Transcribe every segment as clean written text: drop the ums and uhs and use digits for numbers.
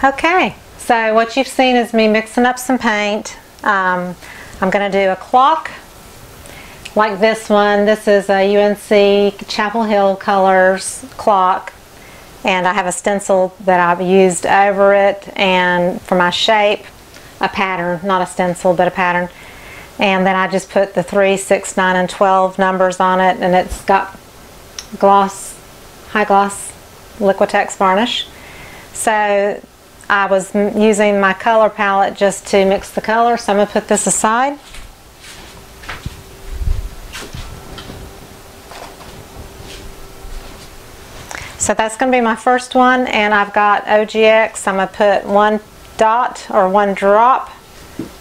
Okay, so what you've seen is me mixing up some paint. I'm going to do a clock like this one. This is a UNC Chapel Hill Colors clock, and I have a stencil that I've used over it, and for my shape, a pattern, not a stencil, but a pattern. And then I just put the 3, 6, 9, and 12 numbers on it, and it's got gloss, high gloss Liquitex varnish. So I was using my color palette just to mix the color, so I'm going to put this aside. So that's going to be my first one, and I've got OGX. I'm going to put 1 dot or 1 drop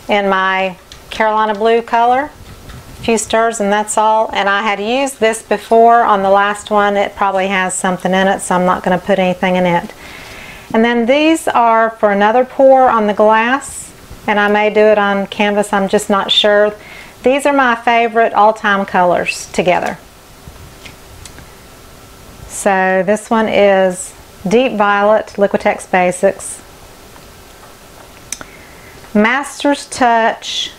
in my Carolina blue color, a few stirs, and that's all. And I had used this before on the last one. It probably has something in it, so I'm not going to put anything in it. And then these are for another pour on the glass, and I may do it on canvas, I'm just not sure. These are my favorite all-time colors together. So this one is Deep Violet, Liquitex Basics. Master's Touch,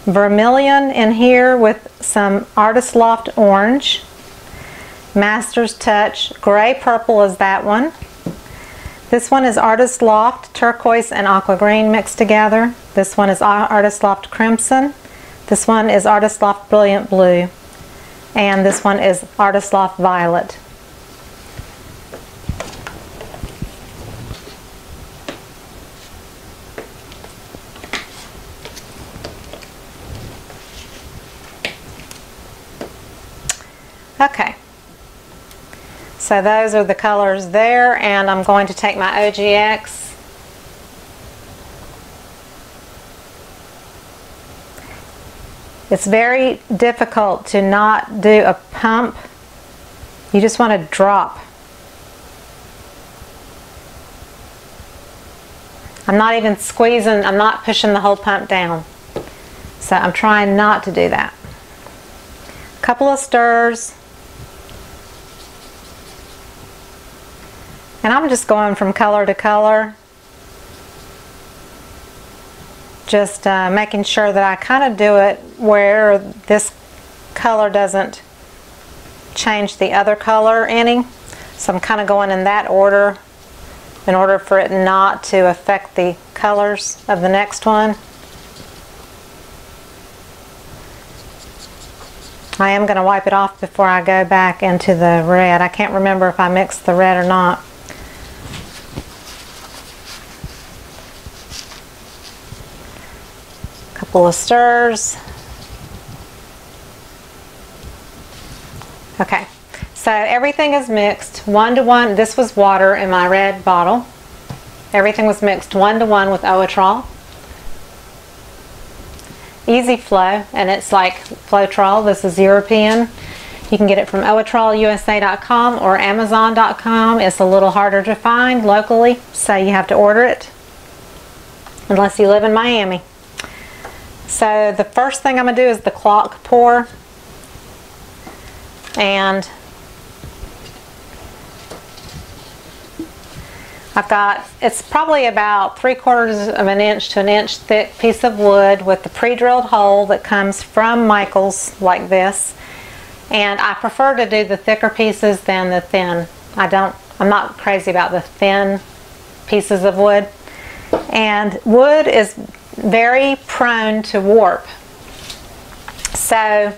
Vermilion in here with some Artist Loft Orange. Master's Touch, Gray Purple is that one. This one is Artist Loft Turquoise and Aqua Green mixed together. This one is Artist Loft Crimson. This one is Artist Loft Brilliant Blue. And this one is Artist Loft Violet. Okay. So those are the colors there, and I'm going to take my OGX It's very difficult to not do a pump. You just want to drop. I'm not even squeezing, I'm not pushing the whole pump down. So I'm trying not to do that. A couple of stirs. And I'm just going from color to color. Just making sure that I kind of do it where this color doesn't change the other color any. So I'm kind of going in that order in order for it not to affect the colors of the next one. I am going to wipe it off before I go back into the red. I can't remember if I mixed the red or not. Couple of stirs. Okay, so everything is mixed 1 to 1. This was water in my red bottle. Everything was mixed 1 to 1 with Oetrol. Easy Flow, and it's like Floetrol. This is European. You can get it from oetrolusa.com or amazon.com. It's a little harder to find locally, so you have to order it unless you live in Miami. So the first thing I'm going to do is the clock pour, and I've got, it's probably about 3/4 of an inch to an inch thick piece of wood with the pre-drilled hole that comes from Michael's like this, and I prefer to do the thicker pieces than the thin. I'm not crazy about the thin pieces of wood, and wood is very prone to warp. So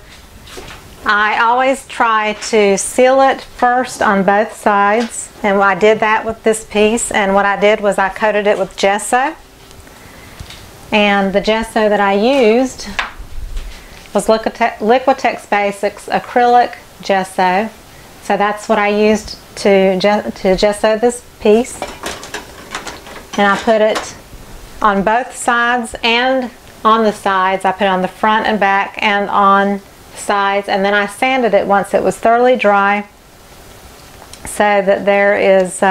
I always try to seal it first on both sides, and I did that with this piece. And what I did was I coated it with gesso, and the gesso that I used was Liquitex Basics acrylic gesso. So that's what I used to gesso this piece, and I put it on both sides and on the sides. I put it on the front and back and on the sides, and then I sanded it once it was thoroughly dry so that there is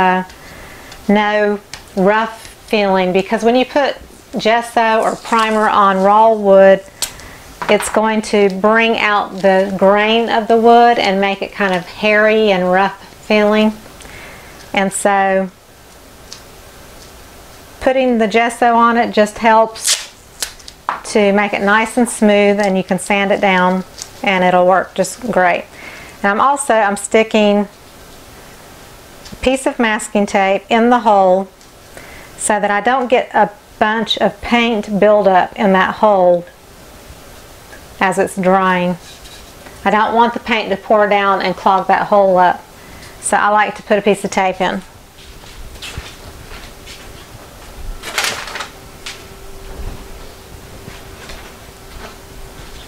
no rough feeling, because when you put gesso or primer on raw wood, it's going to bring out the grain of the wood and make it kind of hairy and rough feeling. And so putting the gesso on it just helps to make it nice and smooth, and you can sand it down and it'll work just great. And I'm sticking a piece of masking tape in the hole so that I don't get a bunch of paint buildup in that hole as it's drying. I don't want the paint to pour down and clog that hole up, so I like to put a piece of tape in.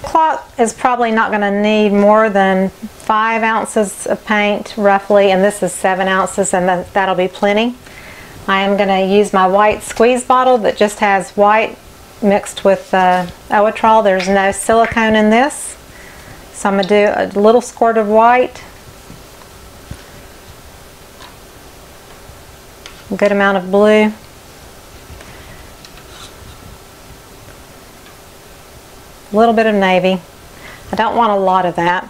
Cloth is probably not going to need more than 5 ounces of paint roughly, and this is 7 ounces, and that'll be plenty. I am going to use my white squeeze bottle that just has white mixed with Oetrol. There's no silicone in this, so I'm going to do a little squirt of white, a good amount of blue, a little bit of navy. I don't want a lot of that.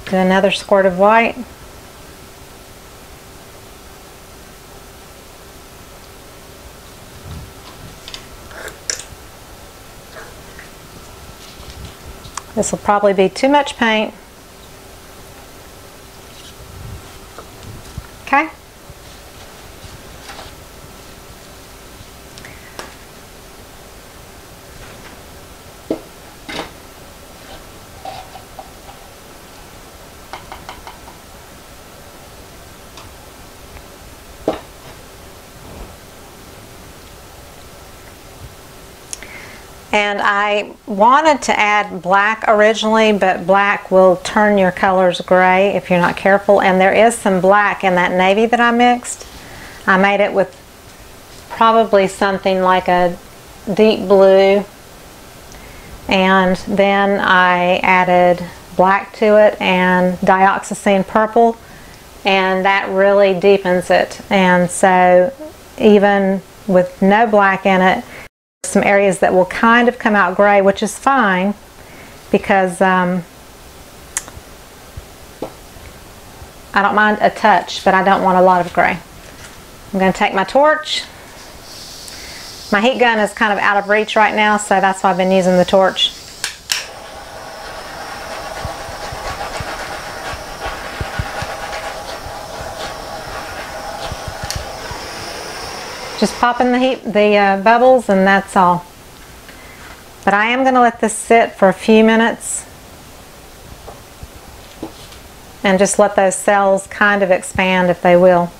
Do another squirt of white. This will probably be too much paint. Okay. And I wanted to add black originally, but black will turn your colors gray if you're not careful. And there is some black in that navy that I mixed. I made it with probably something like a deep blue. And then I added black to it and dioxazine purple. And that really deepens it. And so even with no black in it, some areas that will kind of come out gray, which is fine because I don't mind a touch, but I don't want a lot of gray. I'm going to take my torch. My heat gun is kind of out of reach right now, so that's why I've been using the torch. Just pop in the bubbles, and that's all. But I am going to let this sit for a few minutes and just let those cells kind of expand if they will.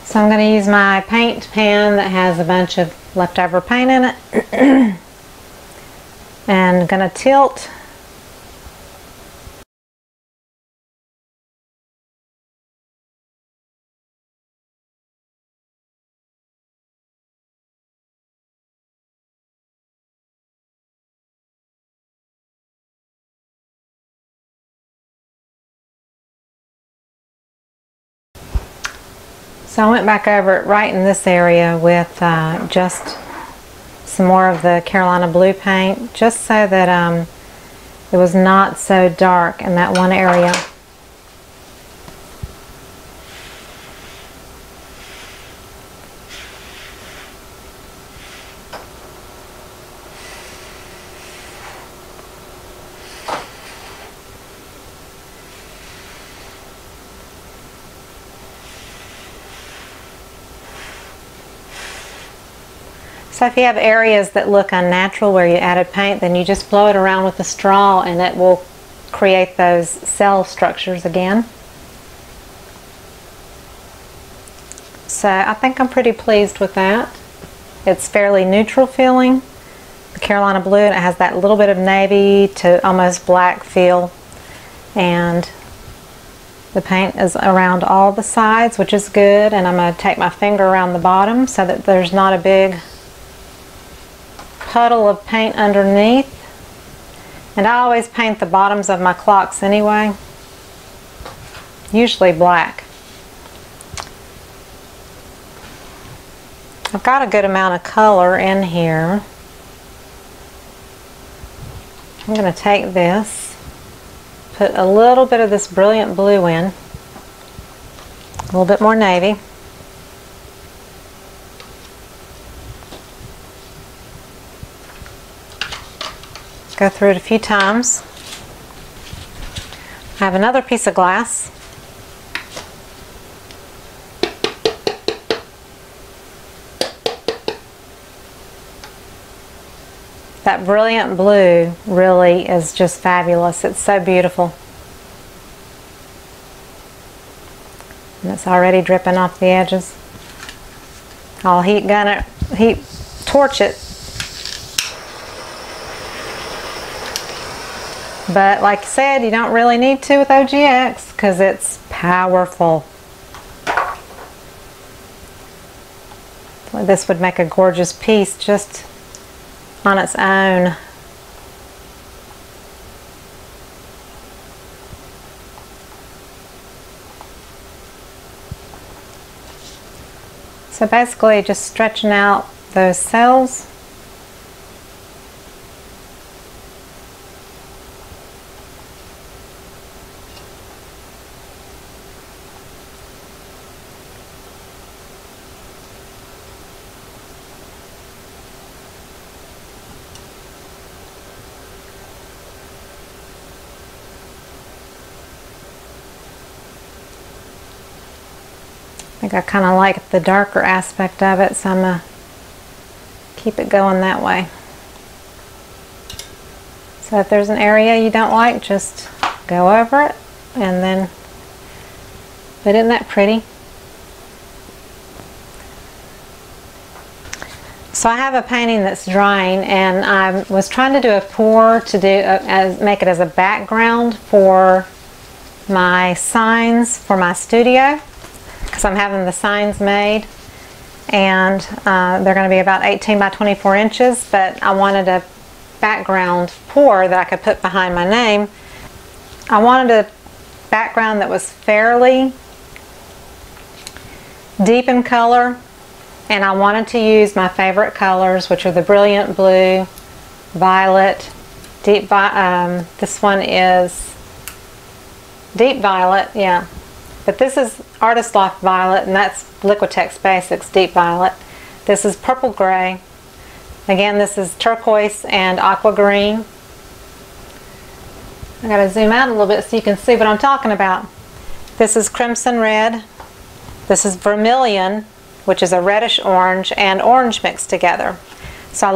So I'm going to use my paint pan that has a bunch of leftover paint in it and going to tilt. So I went back over it right in this area with just some more of the Carolina blue paint, just so that it was not so dark in that one area. So if you have areas that look unnatural where you added paint, then you just blow it around with a straw and it will create those cell structures again. So I think I'm pretty pleased with that. It's fairly neutral feeling. The Carolina blue, and it has that little bit of navy to almost black feel. And The paint is around all the sides, which is good, and I'm going to take my finger around the bottom so that there's not a big puddle of paint underneath. And I always paint the bottoms of my clocks anyway, usually black. I've got a good amount of color in here. I'm going to take this, put a little bit of this brilliant blue in, a little bit more navy. Go through it a few times. I have another piece of glass. That brilliant blue really is just fabulous. It's so beautiful. And it's already dripping off the edges. I'll torch it. But like I said, you don't really need to with OGX because it's powerful. This would make a gorgeous piece just on its own. So basically just stretching out those cells. I think I kind of like the darker aspect of it, so I'm going to keep it going that way. So if there's an area you don't like, just go over it and then, but isn't that pretty? So I have a painting that's drying, and I was trying to do a pour to make it as a background for my signs for my studio, because I'm having the signs made, and they're going to be about 18 by 24 inches, but I wanted a background pour that I could put behind my name. I wanted a background that was fairly deep in color, and I wanted to use my favorite colors, which are the brilliant blue, violet, this one is deep violet, yeah. But this is Artist Loft Violet, and that's Liquitex Basics Deep Violet. This is Purple Gray. Again, this is Turquoise and Aqua Green. I gotta zoom out a little bit so you can see what I'm talking about. This is Crimson Red. This is Vermilion, which is a reddish orange and orange mixed together. So I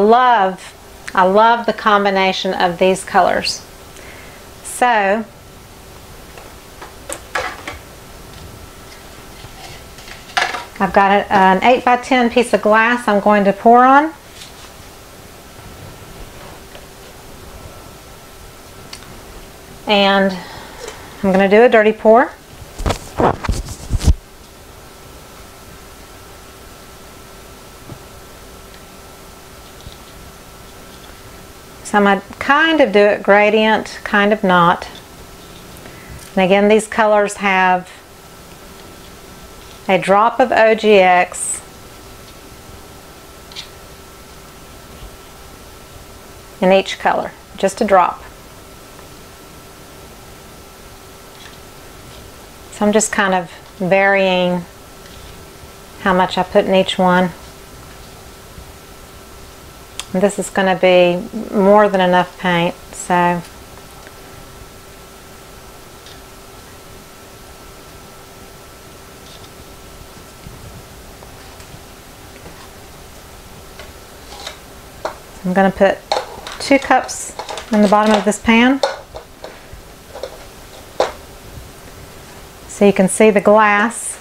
love the combination of these colors. So I've got an 8 by 10 piece of glass I'm going to pour on. And I'm going to do a dirty pour. So I'm going to kind of do it gradient, kind of not. And again, these colors have a drop of OGX in each color, just a drop. So I'm just kind of varying how much I put in each one. And this is going to be more than enough paint, so I'm going to put 2 cups in the bottom of this pan so you can see the glass.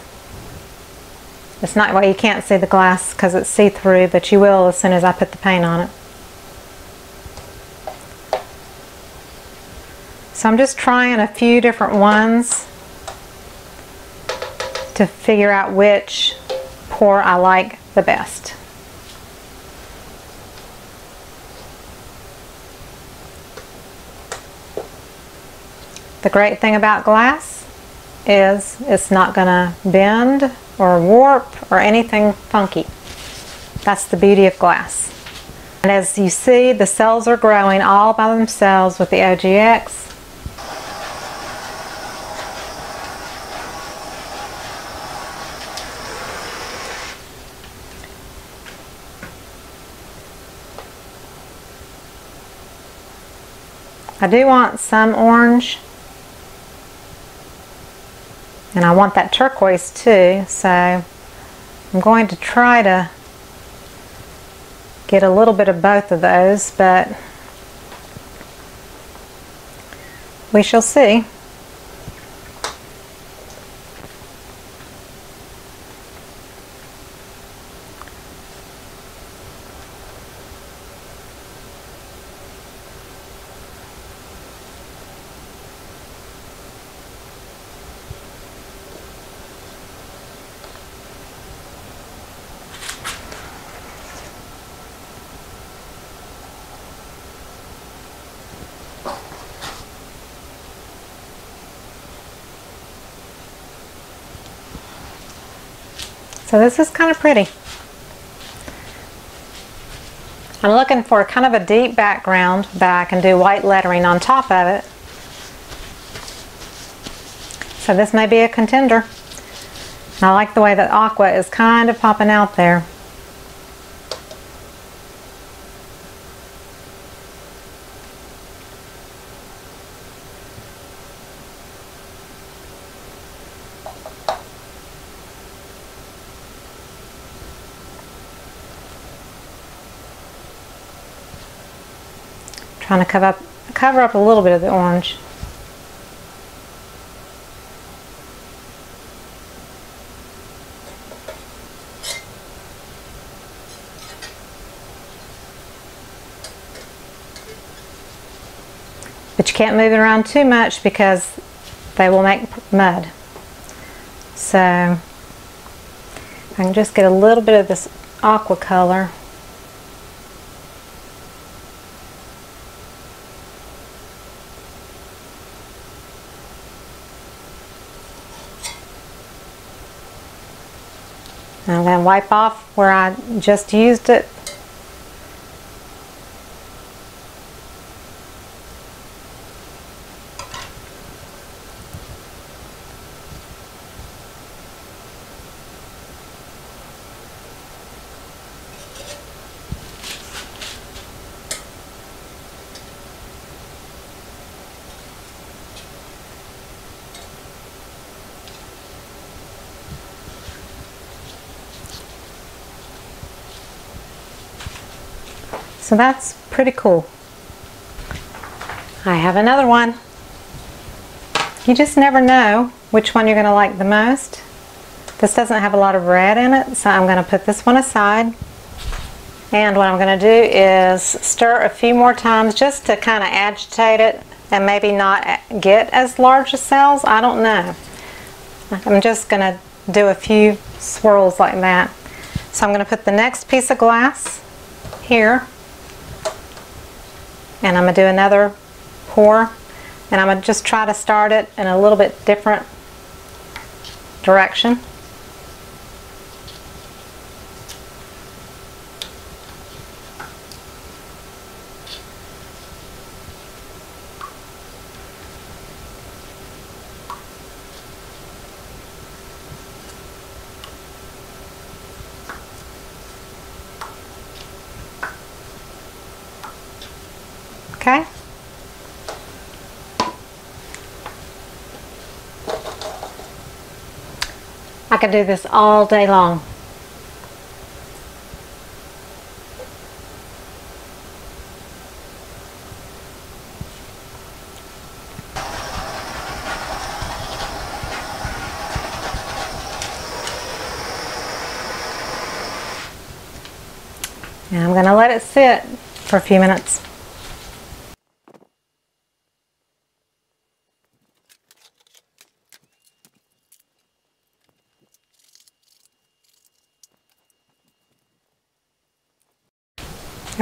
It's not, well, you can't see the glass because it's see-through, but you will as soon as I put the paint on it. So I'm just trying a few different ones to figure out which pour I like the best. The great thing about glass is it's not going to bend or warp or anything funky. That's the beauty of glass. And as you see, the cells are growing all by themselves with the OGX. I do want some orange, and I want that turquoise too, so I'm going to try to get a little bit of both of those, but we shall see. So this is kind of pretty. I'm looking for kind of a deep background, but I can do white lettering on top of it. So this may be a contender. And I like the way that aqua is kind of popping out there. Trying to cover up a little bit of the orange. But you can't move it around too much because they will make mud. So I can just get a little bit of this aqua color. I'm going to wipe off where I just used it. So that's pretty cool. I have another one. You just never know which one you're going to like the most. This doesn't have a lot of red in it, so I'm going to put this one aside. And what I'm going to do is stir a few more times just to kind of agitate it and maybe not get as large as cells. I don't know. I'm just going to do a few swirls like that. So I'm going to put the next piece of glass here. And I'm going to do another pour, and I'm going to just try to start it in a little bit different direction. Okay. I could do this all day long. And I'm going to let it sit for a few minutes.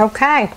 Okay.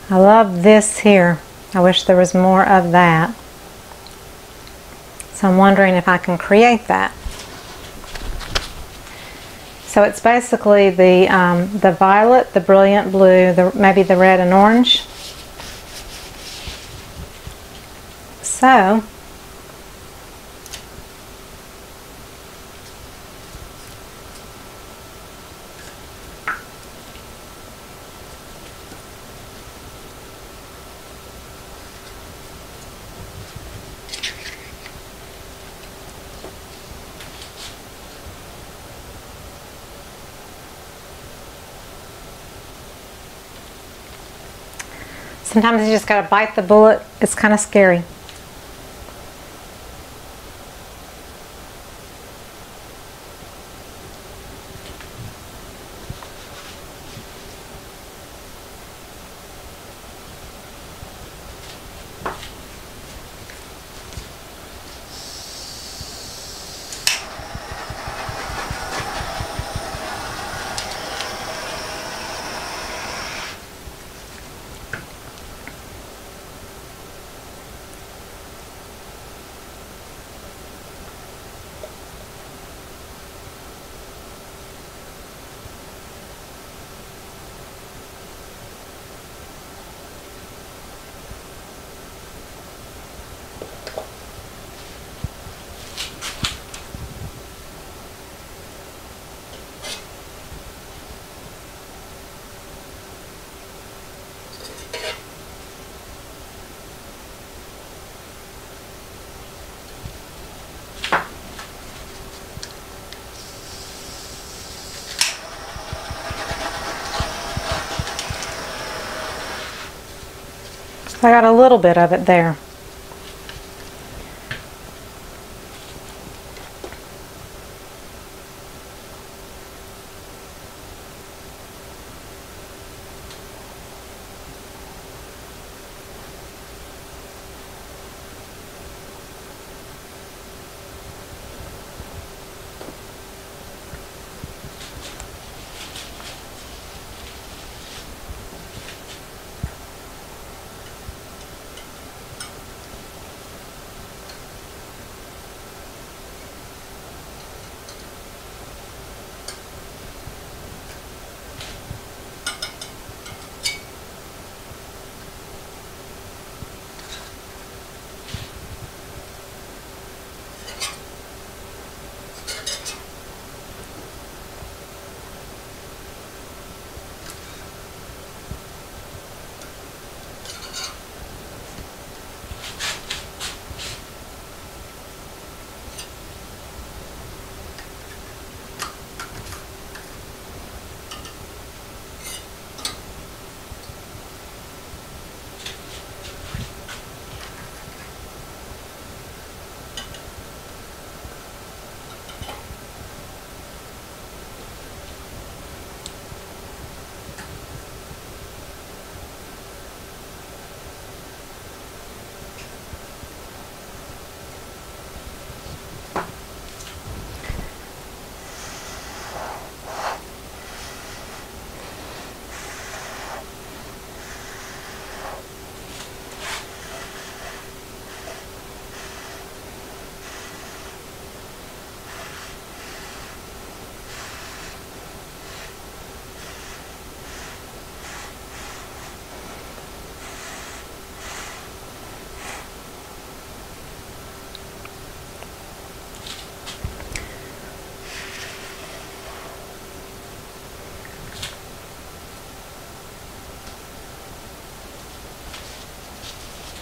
I love this here. I wish there was more of that. So I'm wondering if I can create that. So it's basically the violet, the brilliant blue, maybe the red and orange. So sometimes you just gotta bite the bullet. It's kind of scary. I got a little bit of it there.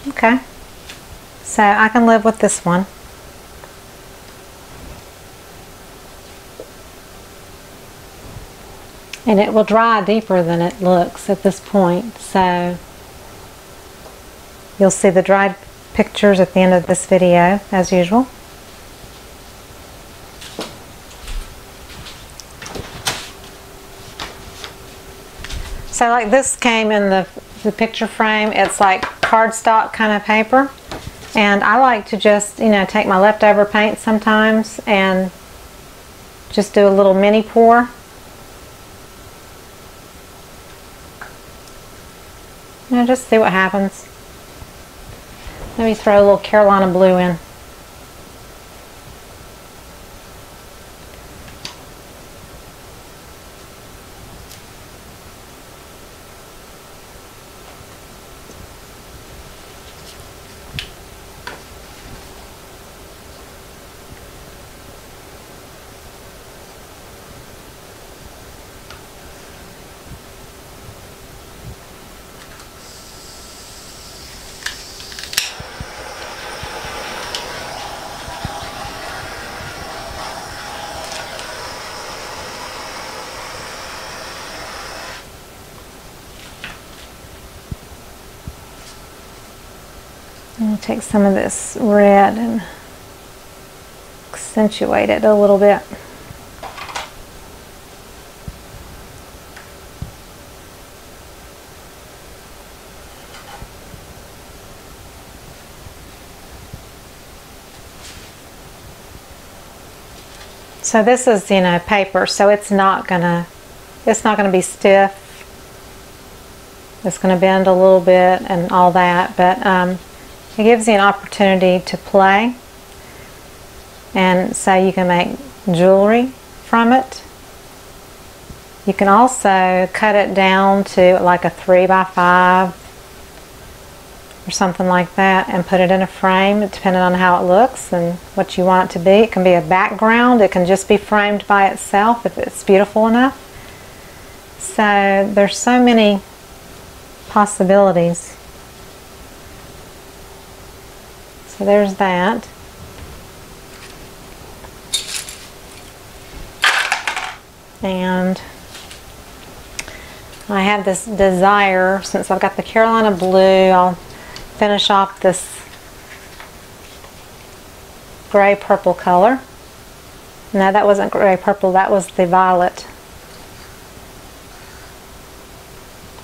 Okay, so I can live with this one. And it will dry deeper than it looks at this point, so you'll see the dried pictures at the end of this video, as usual. So like this came in the picture frame. It's like cardstock kind of paper. And I like to just, you know, take my leftover paint sometimes and just do a little mini pour. You know, just see what happens. Maybe throw a little Carolina blue in. I'll take some of this red and accentuate it a little bit. So this is, you know, paper, so it's not gonna be stiff. It's gonna bend a little bit and all that, but it gives you an opportunity to play, and so you can make jewelry from it. You can also cut it down to like a 3x5 or something like that and put it in a frame, depending on how it looks and what you want it to be. It can be a background. It can just be framed by itself if it's beautiful enough. So there's so many possibilities. So there's that. And I have this desire, since I've got the Carolina blue, I'll finish off this gray purple color. No, that wasn't gray purple, that was the violet.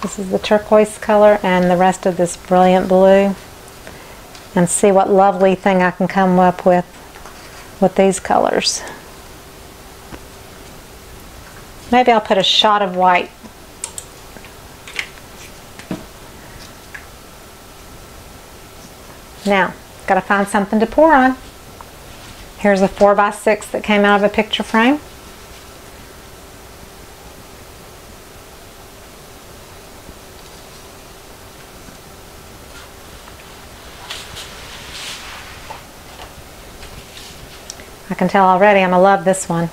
This is the turquoise color and the rest of this brilliant blue. And see what lovely thing I can come up with these colors. Maybe I'll put a shot of white. Now, gotta find something to pour on. Here's a 4x6 that came out of a picture frame. I can tell already I'm gonna love this one.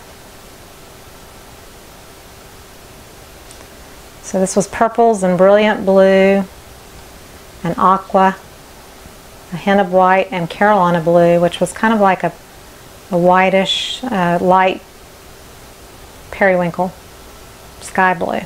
So this was purples and brilliant blue and aqua, a hint of white, and Carolina blue, which was kind of like a whitish, light periwinkle, sky blue.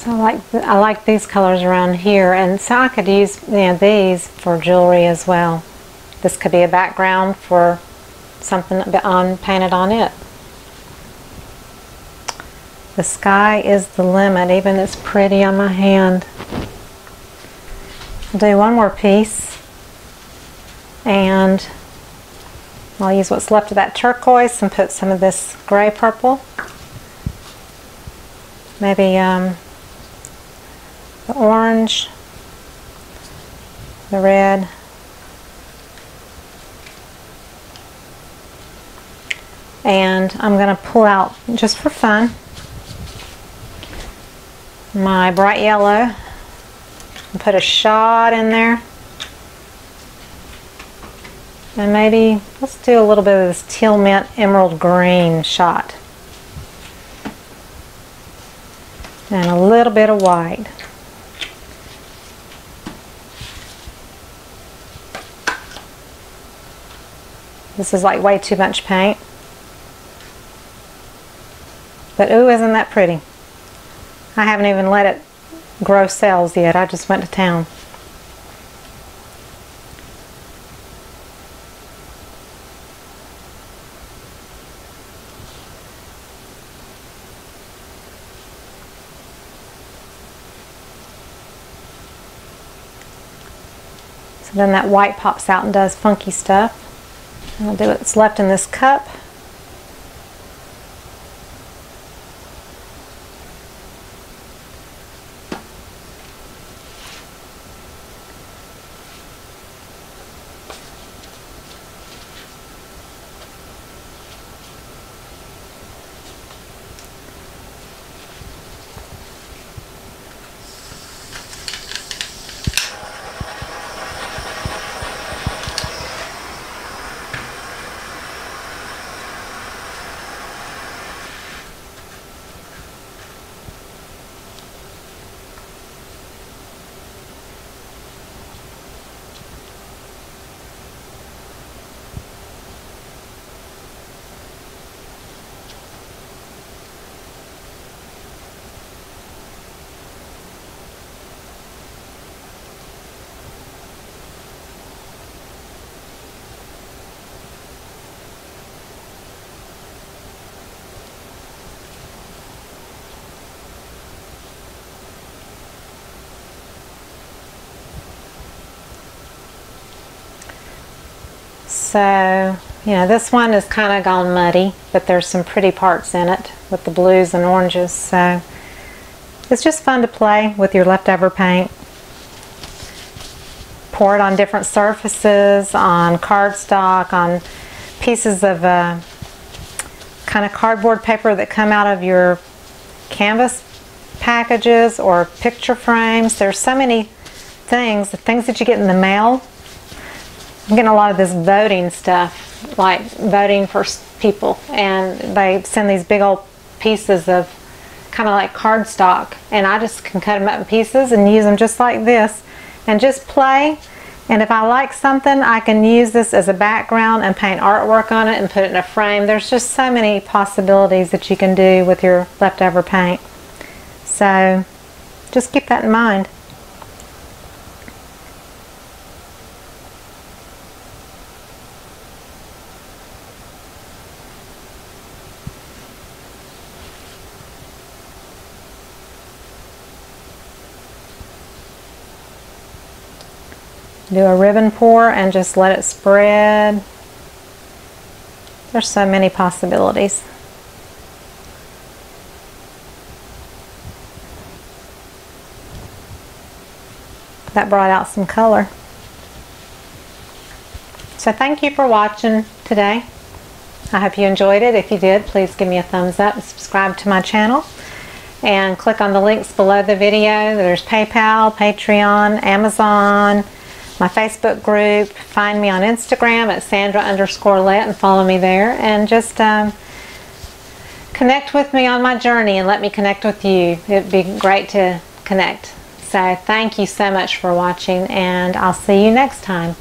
So I like these colors around here, and so I could use these for jewelry as well. This could be a background for something painted on it. The sky is the limit, even it's pretty on my hand. I'll do one more piece, and I'll use what's left of that turquoise and put some of this gray purple. Maybe the orange, the red, and I'm going to pull out, just for fun, my bright yellow and put a shot in there. And maybe let's do a little bit of this teal mint emerald green shot. And a little bit of white. This is like way too much paint. But ooh, isn't that pretty? I haven't even let it grow cells yet. I just went to town. So then that white pops out and does funky stuff. And I'll do what's left in this cup. So, this one is kind of gone muddy, but there's some pretty parts in it with the blues and oranges. So, it's just fun to play with your leftover paint. Pour it on different surfaces, on cardstock, on pieces of kind of cardboard paper that come out of your canvas packages or picture frames. There's so many things, the things that you get in the mail. I'm getting a lot of this voting stuff, like voting for people, and they send these big old pieces of kind of like cardstock, and I just can cut them up in pieces and use them just like this and just play. And if I like something, I can use this as a background and paint artwork on it and put it in a frame. There's just so many possibilities that you can do with your leftover paint. So just keep that in mind. Do a ribbon pour and just let it spread. There's so many possibilities. That brought out some color. So thank you for watching today. I hope you enjoyed it. If you did, please give me a thumbs up and subscribe to my channel. And click on the links below the video. There's PayPal, Patreon, Amazon, my Facebook group. Find me on Instagram at Sandra_Lett and follow me there, and just connect with me on my journey and let me connect with you. It'd be great to connect. So thank you so much for watching, and I'll see you next time.